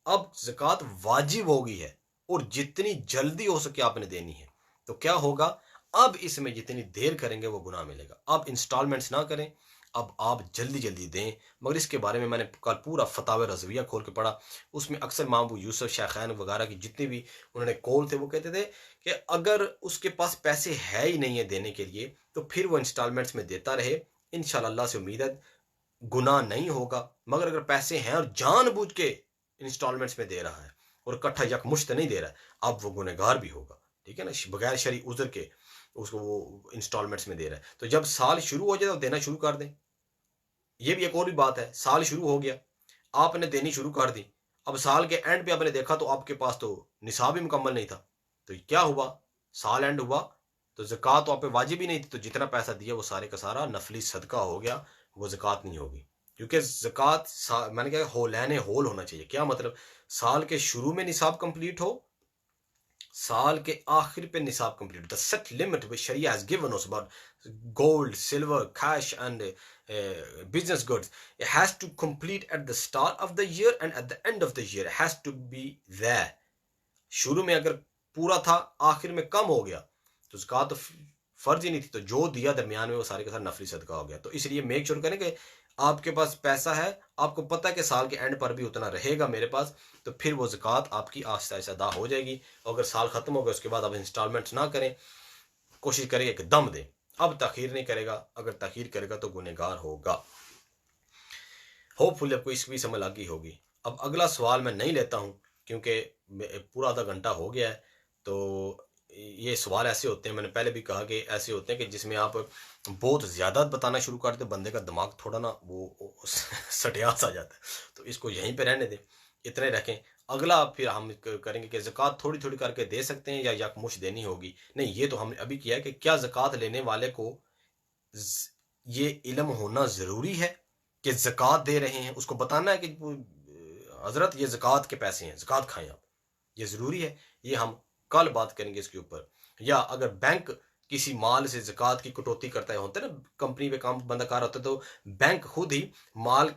अब ज़कात वाजिब हो गई है, और जितनी जल्दी हो सके आपने देनी है। तो क्या होगा, अब इसमें जितनी देर करेंगे वो गुनाह मिलेगा। अब इंस्टॉलमेंट्स ना करें, अब आप जल्दी जल्दी दें। मगर इसके बारे में मैंने कल पूरा फतावा रज़विया खोल के पढ़ा, उसमें अक्सर मामू यूसुफ शेखैन वगैरह की जितने भी उन्होंने कौल थे, वो कहते थे कि अगर उसके पास पैसे है ही नहीं है देने के लिए, तो फिर वो इंस्टॉलमेंट्स में देता रहे, इंशाअल्लाह अल्लाह से उम्मीद है गुनाह नहीं होगा। मगर अगर पैसे हैं और जानबूझ के इंस्टॉलमेंट्स में दे रहा है, और इकट्ठा यकमुश्त नहीं दे रहा है, अब वो गुनहगार भी होगा, ठीक है ना, बगैर शरई उज़र के उसको वो इंस्टॉलमेंट्स में दे रहा है। तो जब साल शुरू हो जाए तो देना शुरू कर दें। ये भी एक और भी बात है, साल शुरू हो गया, आपने देनी शुरू कर दी, अब साल के एंड पे आपने देखा तो आपके पास तो निसाब ही मुकम्मल नहीं था, तो क्या हुआ, साल एंड हुआ तो ज़कात तो आप पे वाजिब ही नहीं थी, तो जितना पैसा दिया वो सारे का सारा नफली सदका हो गया, वो ज़कात नहीं होगी। क्योंकि ज़कात मैंने कहा होलैन होल होना चाहिए। क्या मतलब, साल के शुरू में निसाब कंप्लीट हो, साल के आखिर पे निसाब complete, the set limit which शरिया has given us about gold, silver, cash and business goods, it has to complete at the start of the year and at the end of the year, it has to be there. शुरू में अगर पूरा था, आखिर में कम हो गया तो ज़कात तो फर्ज ही नहीं थी, तो जो दिया दरमियान में वो सारे के साथ नफली सदका हो गया। तो इसलिए मेक श्योर करें कि आपके पास पैसा है, आपको पता है कि साल के एंड पर भी उतना रहेगा मेरे पास, तो फिर वो ज़कात आपकी आहिस्ता आहिस्ता अदा हो जाएगी। और अगर साल खत्म हो गया उसके बाद आप इंस्टॉलमेंट्स ना करें, कोशिश करेंगे कि दम दें, अब ताखीर नहीं करेगा, अगर ताखीर करेगा तो गुनहगार होगा। होपफुली आपको इसकी भी समझ लगी होगी। अब अगला सवाल मैं नहीं लेता हूं क्योंकि पूरा आधा घंटा हो गया है। तो ये सवाल ऐसे होते हैं, मैंने पहले भी कहा कि ऐसे होते हैं कि जिसमें आप बहुत ज़्यादा बताना शुरू कर दो, बंदे का दिमाग थोड़ा ना वो सटियास आ जाता है, तो इसको यहीं पे रहने दें, इतने रखें। अगला फिर हम करेंगे कि ज़कात थोड़ी थोड़ी करके दे सकते हैं या यकमुश्त देनी होगी। नहीं, ये तो हमने अभी किया है कि क्या ज़कात लेने वाले को ये इल्म होना ज़रूरी है कि ज़कात दे रहे हैं, उसको बताना है कि हज़रत ये ज़कात के पैसे हैं, ज़कात खाएं आप, ये ज़रूरी है। ये हम कल बात करेंगे इसके ऊपर। या अगर बैंक किसी माल से ज़कात की कटौती करता है, होता है ना, कंपनी पे काम बंदा कर होता है तो बैंक खुद ही माल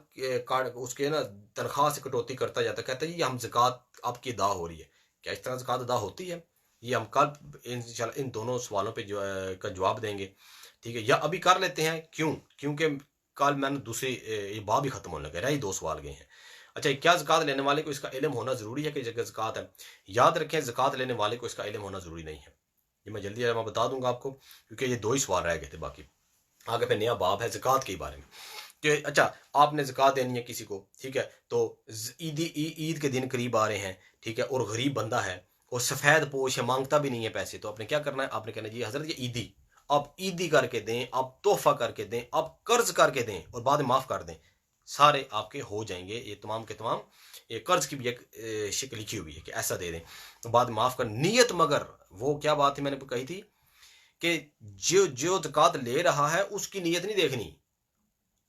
कार्ड उसके ना तनख्वाह से कटौती करता जाता है, कहता है ये हम ज़कात आपकी अदा हो रही है। क्या इस तरह ज़कात अदा होती है? ये हम कल इंशाल्लाह इन दोनों सवालों पे का जवाब देंगे, ठीक है। या अभी कर लेते हैं, क्योंकि कल मैंने दूसरी ये बात भी खत्म होने लगा, ही 2 सवाल गए हैं। अच्छा, क्या ज़कात लेने वाले को इसका इल्म होना ज़रूरी है कि जगह ज़कात है? याद रखें, ज़कात लेने वाले को इसका इल्म होना ज़रूरी नहीं है। ये मैं जल्दी मैं बता दूंगा आपको, क्योंकि ये 2 ही सवाल रह गए थे, बाकी आगे पे नया बाब है ज़कात के बारे में। कि अच्छा, आपने ज़कात देनी है किसी को, ठीक है, तो ईद के दिन करीब आ रहे हैं, ठीक है, और गरीब बंदा है और सफ़ेद पोश है, मांगता भी नहीं है पैसे, तो आपने क्या करना है? आपने कहना जी हज़रत ये ईदी, आप ईदी करके दें, आप तोहफा करके दें, आप कर्ज करके दें और बाद में माफ़ कर दें, सारे आपके हो जाएंगे। ये तमाम के तमाम, ये कर्ज की भी एक शिक लिखी हुई है कि ऐसा दे दें तो बाद में माफ़ कर नीयत। मगर वो क्या बात थी मैंने कही थी कि जो जो ज़कात ले रहा है उसकी नीयत नहीं देखनी,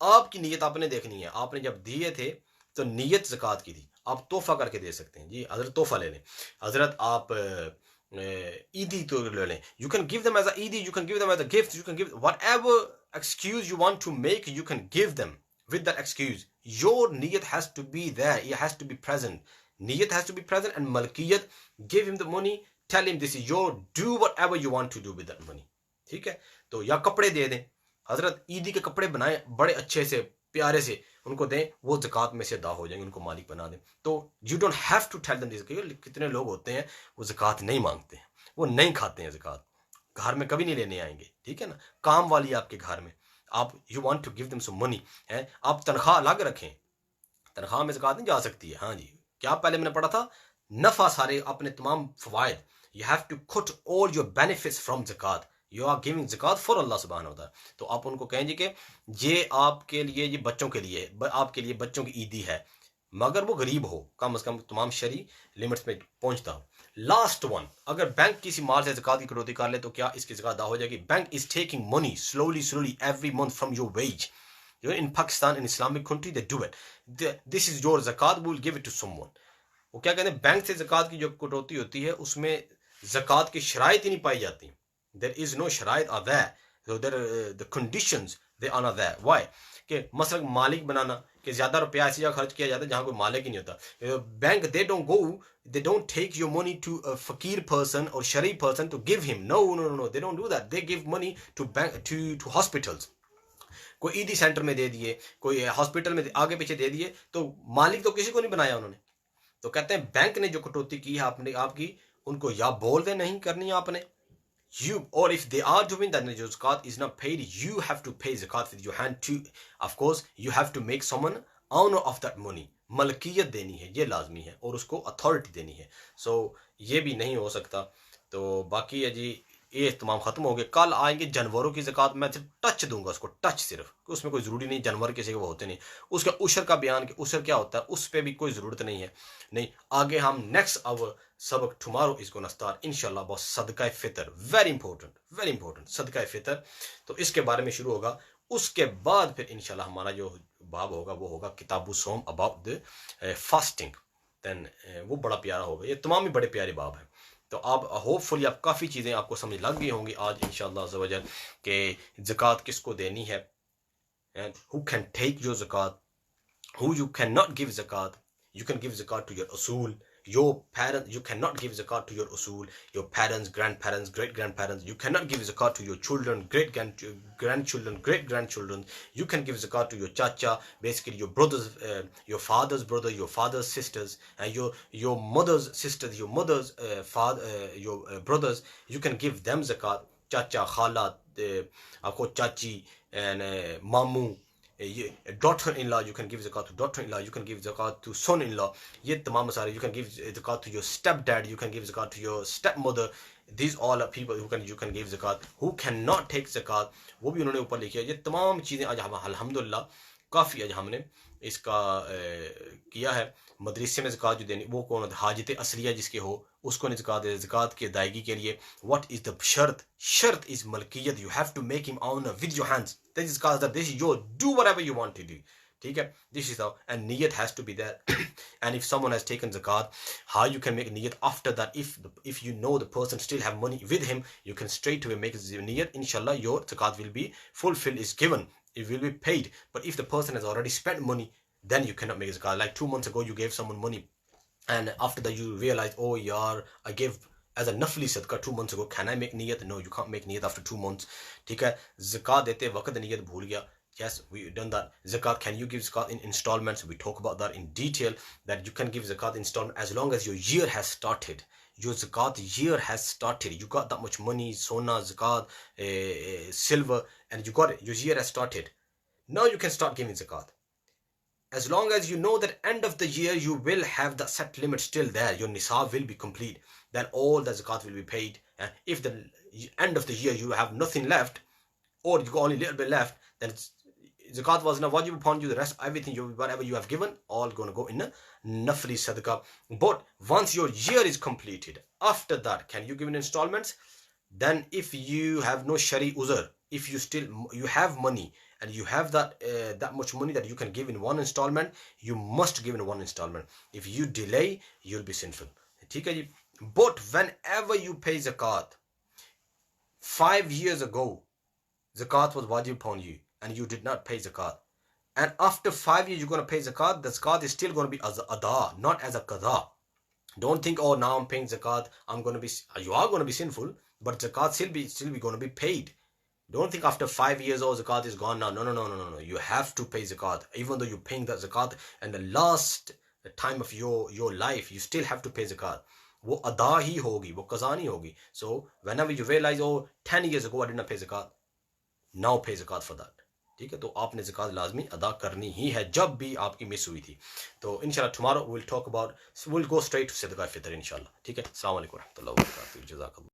आपकी नीयत आपने देखनी है। आपने जब दिए थे तो नीयत ज़कात की थी, आप तोहफा करके दे सकते हैं। जी हज़रत तोहफा ले लें, हज़रत आप ईदी तो ले लें, you can give them as a ईदी, you can give them as a gift, you can give whatever excuse you want to make, you can give them with that excuse. Your niyat has to be there, it has to be present. Niyat has to be present, and malkiyat, give him the money, tell him this is your, do whatever you want to do with that money. ठीक है, तो या कपड़े दे दें, हजरत ईदी के कपड़े बनाए बड़े अच्छे से प्यारे से, उनको दें, वो ज़कात में से अदा हो जाएंगे, उनको मालिक बना दें। तो you don't have to tell them this. कितने लोग होते हैं वो ज़कात नहीं मांगते हैं, वो नहीं खाते हैं ज़कात, घर में कभी नहीं लेने आएंगे, ठीक है ना, काम वाली आपके घर में, आप you want to give them some money है, आप तनख्वाह अलग रखें, तनख्वाह में ज़कात नहीं जा सकती है। हाँ जी, क्या पहले मैंने पढ़ा था, नफ़ा सारे अपने तमाम फ़वाइद, you have to cut all your benefits from ज़कात, यू आर गिविंग ज़कात फॉर अल्लाह सुब्हानहू व तआला। तो आप उनको कहेंगे कि ये आपके लिए, ये बच्चों के लिए, आपके लिए बच्चों की ईदी है, मगर वो गरीब हो, कम से कम तमाम शरी लिमिट्स में पहुंचता हो। लास्ट वन, अगर बैंक किसी माल से ज़कात की कटौती कर ले तो क्या इसकी ज़कात अदा हो जाएगी? Bank is taking money slowly every month from your ways. In Pakistan, in Islamic country, they do it. This is your zakat, we will give it to someone. वो क्या कहते हैं, बैंक से ज़कात की जो कटौती होती है उसमें ज़कात की शराइत ही नहीं पाई जाती। There is no शराइत are there, so the conditions they are not there. Why? कि मसलन मालिक बनाना, कि ज़्यादा रुपया ऐसी जगह खर्च किया जाता है जहाँ कोई मालिक ही नहीं होता। Bank they don't take your money to a fakir person or shari person to give him. No, they don't do that. They give money to bank to hospitals. कोई ईदी सेंटर में दे दिए, कोई हॉस्पिटल में आगे पीछे दे दिए, तो मालिक तो किसी को नहीं बनाया उन्होंने। तो कहते हैं बैंक ने जो कटौती की है आपने आपकी, उनको या बोल दे नहीं करनी आपने, you, or if they are doing that, your zakat is not paid, you have to pay zakat with your hand too. Of course, you have to make someone owner of that money. मलकियत देनी है, ये लाजमी है, और उसको authority देनी है। सो ये भी नहीं हो सकता। तो बाकी है जी, ये तमाम ख़त्म हो गए। कल आएंगे जानवरों की ज़कात, मैं सिर्फ टच दूंगा उसको, टच सिर्फ, उसमें कोई ज़रूरी नहीं जानवर किसी के वो होते नहीं। उसका उशर का बयान कि उशर क्या होता है, उस पर भी कोई ज़रूरत नहीं है। नहीं, आगे हम नेक्स्ट आवर सबक टुमारो इज गोना स्टार्ट इंशाल्लाह अबाउट सदका फितर, वेरी इंपॉर्टेंट सदका फितर। तो इसके बारे में शुरू होगा। उसके बाद फिर इंशाल्लाह हमारा जो बाब होगा वो होगा किताबु सोम अबाउट द फास्टिंग। देन वो बड़ा प्यारा होगा। ये तमाम ही बड़े प्यारे बाब हैं। तो आप होपफुली आप काफ़ी चीज़ें आपको समझ लग गई होंगी आज इंशाअल्लाह अज़्ज़ा वजल कि ज़कात किसको देनी है, and who can take your zakat, who you cannot give zakat. You can give zakat to your usul, your parents. You cannot give zakat to your usul, your parents, grandparents, great grandparents. You cannot give zakat to your children, great grandchildren, great grandchildren. You can give zakat to your chacha, basically your brothers, your father's brother, your father's sisters, and your mother's sisters, your mother's father, your brothers. You can give them zakat. Chacha, khala, आपको चाची and mamu, daughter-in-law, you can give zakat to daughter-in-law, you can give zakat to son-in-law. ये तमाम सारे, you can give zakat to your stepdad, you can give zakat to your stepmother. These all are people who you can give zakat. Who cannot take zakat, वो भी उन्होंने ऊपर लिखी है। ये तमाम चीज़ें आज हम अल्हम्दुलिल्लाह काफ़ी आज हमने इसका किया है। मदरसे में ज़कात जो देनी, वो कौन, हाजत असलिया जिसके हो उसको नहीं ज़कात दे। ज़कात की अदायगी के लिए व्हाट इज़ द शर्त, शर्त इज़ मलकियत। You have to make him owner with your hands, that is ज़कात, that this is your, do whatever you want to do. ठीक है, दिस इज हाउ, एंड नियत has to be there. And if someone has taken ज़कात, how you can make नियत after that, if you know the person still have money with him, you can straight away make niyat, inshallah your zakat will be fulfilled, is given, it will be paid. But if the person has already spent money, then you cannot make zakat. Like 2 months ago you gave someone money, and after that you realize, oh yaar, I gave as a nafli sadqa 2 months ago, can I make niyat? No, you can't make niyat after 2 months. ठीक है, zakat देते वक्त niyat भूल गया, yes, we done that. Zakat, can you give zakat in installments? We talk about that in detail, that you can give zakat installment as long as your year has started. Your zakat year has started. You got that much money, sona, zakat, silver, and you got it. Your year has started. Now you can start giving zakat. As long as you know that end of the year you will have the set limit still there, your nisab will be complete, then all the zakat will be paid. And if the end of the year you have nothing left, or you got only a little bit left, then zakat was not wajib upon you. The rest, everything, whatever you have given, all going to go in a nafli sadaqah. But once your year is completed, after that, can you give in installments? Then if you have no shari uzr, if you have money, and you have that much money that you can give in one installment, you must give in one installment. If you delay, you'll be sinful. ठीक है जी? But whenever you pay zakat, 5 years ago, zakat was wajib upon you, and you did not pay zakat. And after 5 years, you're going to pay zakat. The zakat is still going to be as ada, not as a qada. Don't think, oh, now I'm paying zakat, you are going to be sinful, but zakat still be going to be paid. Don't think after 5 years, oh, zakat is gone now. No. You have to pay zakat. Even though you're paying that zakat and the last time of your life, you still have to pay zakat. वो अदा ही होगी, वो कज़ा नहीं होगी. So whenever you realize, oh, 10 years ago I did not pay zakat, now pay zakat for that. ठीक है, तो आपने ज़कात लाजमी अदा करनी ही है जब भी आपकी मिस हुई थी. तो इंशाल्लाह tomorrow we'll go straight to सदका फितर इंशाल्लाह. ठीक है, अस्सलाम वालेकुम रहमतुल्लाहि व बरकातहू. जज़ाकल्लाह.